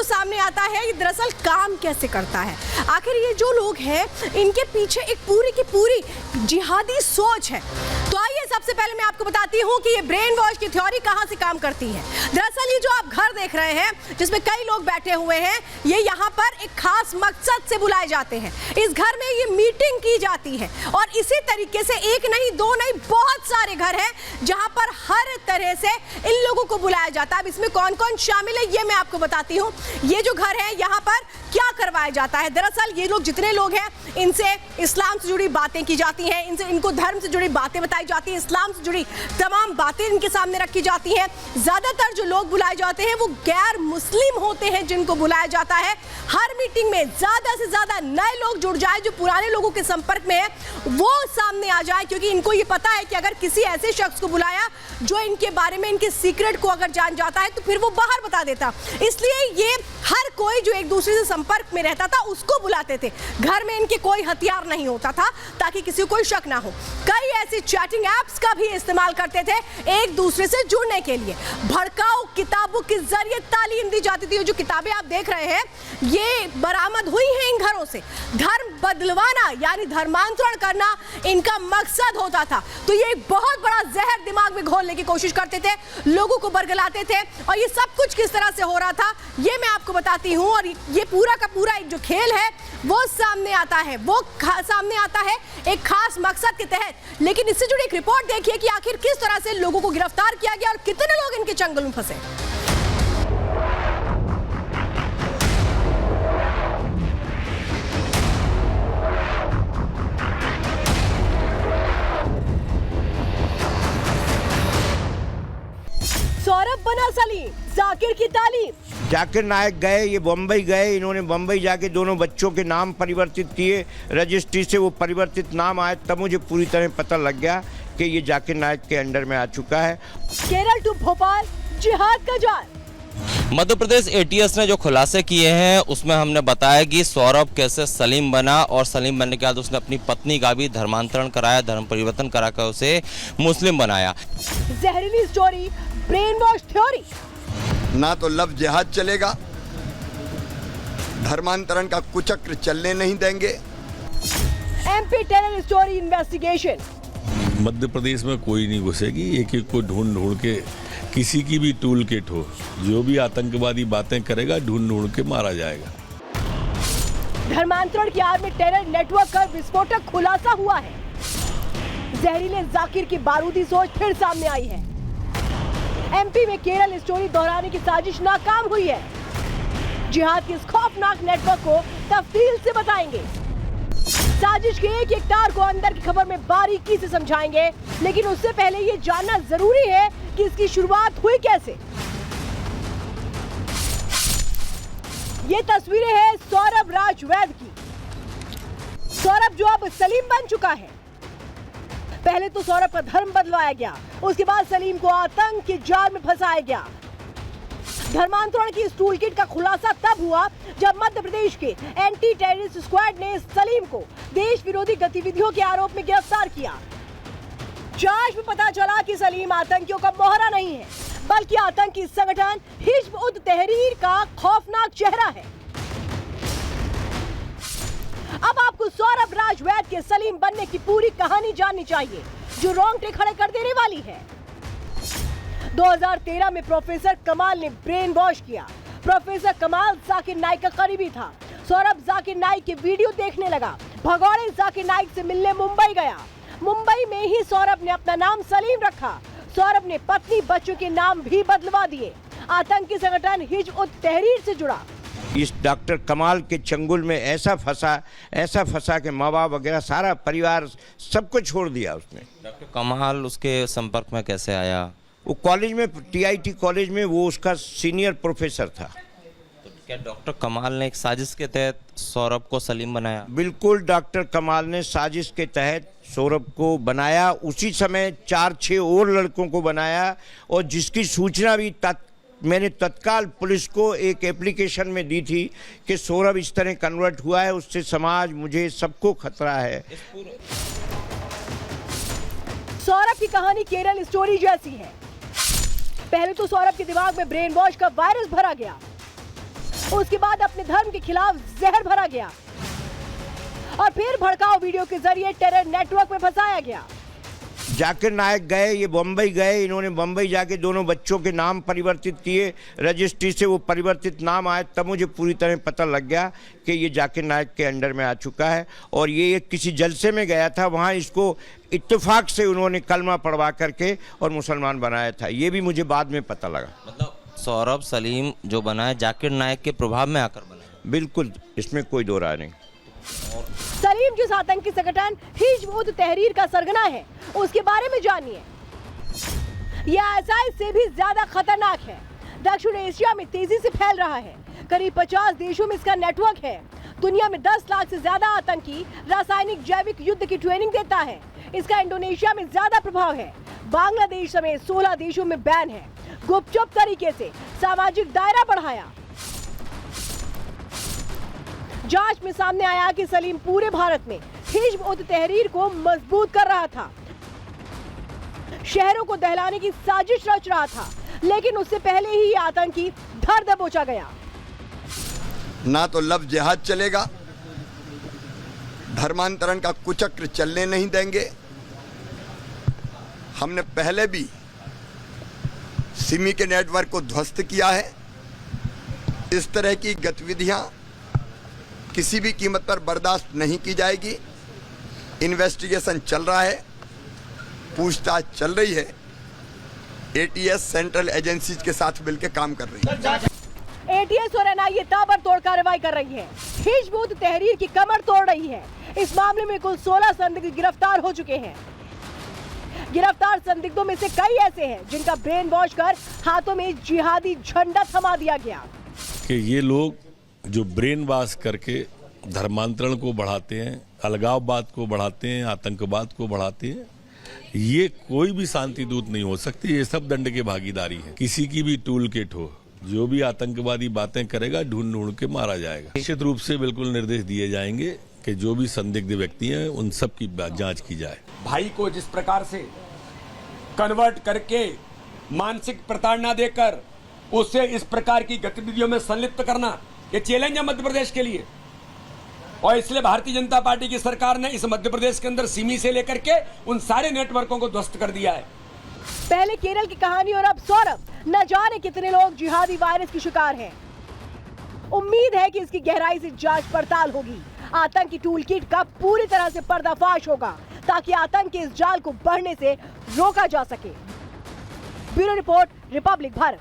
सामने आता है ये दरअसल काम कैसे करता है। आखिर ये जो लोग हैं इनके पीछे एक पूरी की पूरी जिहादी सोच है। तो आइए सबसे पहले मैं आपको बताती हूँ कि ये ब्रेन वॉश की थ्योरी कहाँ से काम करती है। दरअसल ये जो आप घर देख रहे हैं जिसमें कई लोग बैठे हुए हैं, ये यहाँ पर एक खास मकसद से बुलाए जाते हैं। इस घर में ये मीटिंग की जाती है और इसी तरीके से एक नहीं दो नहीं बहुत सारे घर हैं जहाँ पर हर तरह से इन लोगों को बुलाया जाता है। अब इसमें कौन कौन शामिल है ये मैं आपको बताती हूँ। ये जो घर है यहाँ पर क्या करवाया जाता है, दरअसल ये लोग जितने लोग हैं इनसे इस्लाम से जुड़ी बातें की जाती हैं, इनको धर्म से जुड़ी बातें बताई जाती हैं, इस्लाम से जुड़ी तमाम बातें इनके सामने रखी जाती हैं। ज्यादातर जो लोग बुलाए जाते हैं वो गैर मुस्लिम होते हैं जिनको बुलाया जाता है। हर मीटिंग में ज्यादा से ज्यादा नए लोग जुड़ जाए, जो पुराने लोगों के संपर्क में है वो सामने आ जाए, क्योंकि इनको ये पता है कि अगर किसी ऐसे शख्स को बुलाया जो इनके बारे में इनके सीक्रेट को अगर जान जाता है तो फिर वो बाहर बता देता। इसलिए ये हर कोई जो एक दूसरे से संपर्क में रहता था उसको बुलाते थे। घर में इनके कोई हथियार नहीं होता था ताकि किसी को कोई शक ना हो। कई ऐसी चैटिंग एप्स का भी इस्तेमाल करते थे एक दूसरे से जुड़ने के लिए। भड़काऊ किताबों के जरिए तालीम दी जाती थी। जो किताबें आप देख रहे हैं ये बरामद हुई हैं इन घरों से। धर्म बदलवाना यानी धर्मांतरण करना इनका मकसद होता था। तो ये एक बहुत बड़ा जहर दिमाग में घोलने की कोशिश करते थे, लोगों को बरगलाते थे। और ये सब कुछ किस तरह से हो रहा था ये मैं आपको बताती हूँ। और ये पूरा का पूरा एक जो खेल है वो सामने आता है, सामने आता है एक खास मकसद के तहत। लेकिन इससे जुड़ी एक रिपोर्ट देखिए कि आखिर किस तरह से लोगों को गिरफ्तार किया गया और कितने लोग इनके चंगुल में फंसे। सौरभ बना सलीम, जाकिर की तालीम। जाकिर नायक गए, ये बम्बई गए, इन्होंने बम्बई जाके दोनों बच्चों के नाम परिवर्तित किए, रजिस्ट्री से वो परिवर्तित नाम आए, तब मुझे पूरी तरह पता लग गया कि ये जाकिर नायक के अंडर में आ चुका है। केरल टू भोपाल जिहाद का जाल। मध्य प्रदेश एटीएस ने जो खुलासे किए हैं उसमें हमने बताया कि सौरभ कैसे सलीम बना और सलीम बनने के बाद उसने अपनी पत्नी का भी धर्मांतरण कराया, धर्म परिवर्तन कराकर उसे मुस्लिम बनाया। जहरीली स्टोरी, ब्रेन वॉश थ्योरी। ना तो लव जिहाद चलेगा, धर्मांतरण का कुचक्र चलने नहीं देंगे। MP terror story investigation. Madhya Pradesh में कोई नहीं घुसेगी, एक एक को ढूंढ ढूंढ के, किसी की भी टूल किट हो, जो भी आतंकवादी बातें करेगा ढूंढ ढूंढ के मारा जाएगा। धर्मांतरण की आड़ में टेरर नेटवर्क का विस्फोटक खुलासा हुआ है। जहरीले जाकिर की बारूदी सोच फिर सामने आई है। एमपी में केरल स्टोरी दोहराने की साजिश नाकाम हुई है। जिहाद के इस खौफनाक नेटवर्क को तफसील से बताएंगे। साजिश के एक एक तार को अंदर की खबर में बारीकी से समझाएंगे, लेकिन उससे पहले ये जानना जरूरी है कि इसकी शुरुआत हुई कैसे। ये तस्वीरें हैं सौरभ राज वैद की। सौरभ जो अब सलीम बन चुका है। पहले तो सौरभ का धर्म बदलवाया गया, उसके बाद सलीम को आतंक के जाल में फंसाया गया। धर्मांतरण की इस टूल किट का खुलासा तब हुआ जब मध्य प्रदेश के एंटी टेररिस्ट स्क्वाड ने सलीम को देश विरोधी गतिविधियों के आरोप में गिरफ्तार किया। जांच में पता चला कि सलीम आतंकियों का मोहरा नहीं है, बल्कि आतंकी संगठन हिज्ब उत तहरीर का खौफनाक चेहरा है। अब आपको सौरभ राज वैद के सलीम बनने की पूरी कहानी जाननी चाहिए, जो रोंगटे खड़े कर देने वाली है। 2013 में प्रोफेसर कमाल ने ब्रेन वॉश किया। प्रोफेसर कमाल जाकिर नाइक का करीबी था। सौरभ जाकिर नाइक के वीडियो देखने लगा, भगौड़े जाकिर नाइक से मिलने मुंबई गया। मुंबई में ही सौरभ ने अपना नाम सलीम रखा। सौरभ ने पत्नी बच्चों के नाम भी बदलवा दिए। आतंकी संगठन हिज्ब उत तहरीर से जुड़ा। इस डॉक्टर कमाल के चंगुल में ऐसा फंसा कि माँ बाप वगैरह सारा परिवार सबको छोड़ दिया उसने। डॉक्टर कमाल उसके संपर्क में कैसे आया? वो कॉलेज में, टीआईटी कॉलेज में वो उसका सीनियर प्रोफेसर था। तो क्या डॉक्टर कमाल ने एक साजिश के तहत सौरभ को सलीम बनाया? बिल्कुल, डॉक्टर कमाल ने साजिश के तहत सौरभ को बनाया। उसी समय 4-6 और लड़कों को बनाया और जिसकी सूचना भी मैंने तत्काल पुलिस को एक एप्लीकेशन में दी थी कि सौरभ इस तरह कन्वर्ट हुआ है, उससे समाज, मुझे, सबको खतरा है। सौरभ की कहानी केरल स्टोरी जैसी है। पहले तो सौरभ के दिमाग में ब्रेन वॉश का वायरस भरा गया। उसके बाद अपने धर्म के खिलाफ जहर भरा गया और फिर भड़काऊ वीडियो के जरिए टेरर नेटवर्क में फंसाया गया। जाकिर नायक गए, ये बम्बई गए, इन्होंने बम्बई जाके दोनों बच्चों के नाम परिवर्तित किए, रजिस्ट्री से वो परिवर्तित नाम आए, तब मुझे पूरी तरह पता लग गया कि ये जाकिर नायक के अंडर में आ चुका है। और ये एक किसी जलसे में गया था, वहाँ इसको इत्तेफाक से उन्होंने कलमा पढ़वा करके और मुसलमान बनाया था, ये भी मुझे बाद में पता लगा। मतलब सौरभ सलीम जो बना है जाकिर नायक के प्रभाव में आकर बना है। बिल्कुल, इसमें कोई दो राय नहीं। सलीम जिस आतंकी संगठन हिजब उत तहरीर का सरगना है, उसके बारे में जानिए। यह आईएसआई से भी ज्यादा खतरनाक है। दक्षिण एशिया में तेजी से फैल रहा है। करीब 50 देशों में इसका नेटवर्क है। दुनिया में 10 लाख से ज्यादा आतंकी रासायनिक जैविक युद्ध की ट्रेनिंग देता है। इसका इंडोनेशिया में ज्यादा प्रभाव है। बांग्लादेश समेत 16 देशों में बैन है। गुपचुप तरीके से सामाजिक दायरा बढ़ाया। जांच में सामने आया कि सलीम पूरे भारत में हिजब उत तहरीर को मजबूत कर रहा था, शहरों को दहलाने की साजिश रच रहा था, लेकिन उससे पहले ही ये आतंकी धर दबोचा गया। ना तो लव जिहाद चलेगा, धर्मांतरण का कुचक्र चलने नहीं देंगे। हमने पहले भी सिमी के नेटवर्क को ध्वस्त किया है। इस तरह की गतिविधियां किसी भी कीमत पर बर्दाश्त नहीं की जाएगी। इन्वेस्टिगेशन चल रहा है, पूछताछ चल रही है। एटीएस सेंट्रल एजेंसीज के साथ मिलकर काम कर रही है। एटीएस और एनआईए ताबड़तोड़ कार्रवाई कर रही है। हिजब उत तहरीर की कमर तोड़ रही है। इस मामले में कुल 16 संदिग्ध गिरफ्तार हो चुके हैं। गिरफ्तार संदिग्धों में से कई ऐसे हैं जिनका ब्रेन वॉश कर हाथों में जिहादी झंडा थमा दिया गया। कि ये लोग जो ब्रेन वॉश करके धर्मांतरण को बढ़ाते हैं, अलगाववाद को बढ़ाते हैं, आतंकवाद को बढ़ाते हैं, ये कोई भी शांति दूत नहीं हो सकती। ये सब दंड के भागीदारी है। किसी की भी टूल किट हो, जो भी आतंकवादी बातें करेगा ढूंढ ढूंढ के मारा जाएगा। निश्चित रूप से बिल्कुल निर्देश दिए जाएंगे कि जो भी संदिग्ध व्यक्ति हैं उन सब की जांच की जाए। भाई को जिस प्रकार से कन्वर्ट करके मानसिक प्रताड़ना देकर उसे इस प्रकार की गतिविधियों में संलिप्त करना, ये चैलेंज है मध्य प्रदेश के लिए। और इसलिए भारतीय जनता पार्टी की सरकार ने इस मध्य प्रदेश के अंदर सिमी से लेकर के उन सारे नेटवर्कों को ध्वस्त कर दिया है। पहले केरल की कहानी और अब सौरभ। न जाने कितने लोग जिहादी वायरस की शिकार हैं। उम्मीद है कि इसकी गहराई से जांच पड़ताल होगी। आतंकी टूल किट का पूरी तरह से पर्दाफाश होगा ताकि आतंक के इस जाल को बढ़ने से रोका जा सके। Bureau report, Republic Bharat.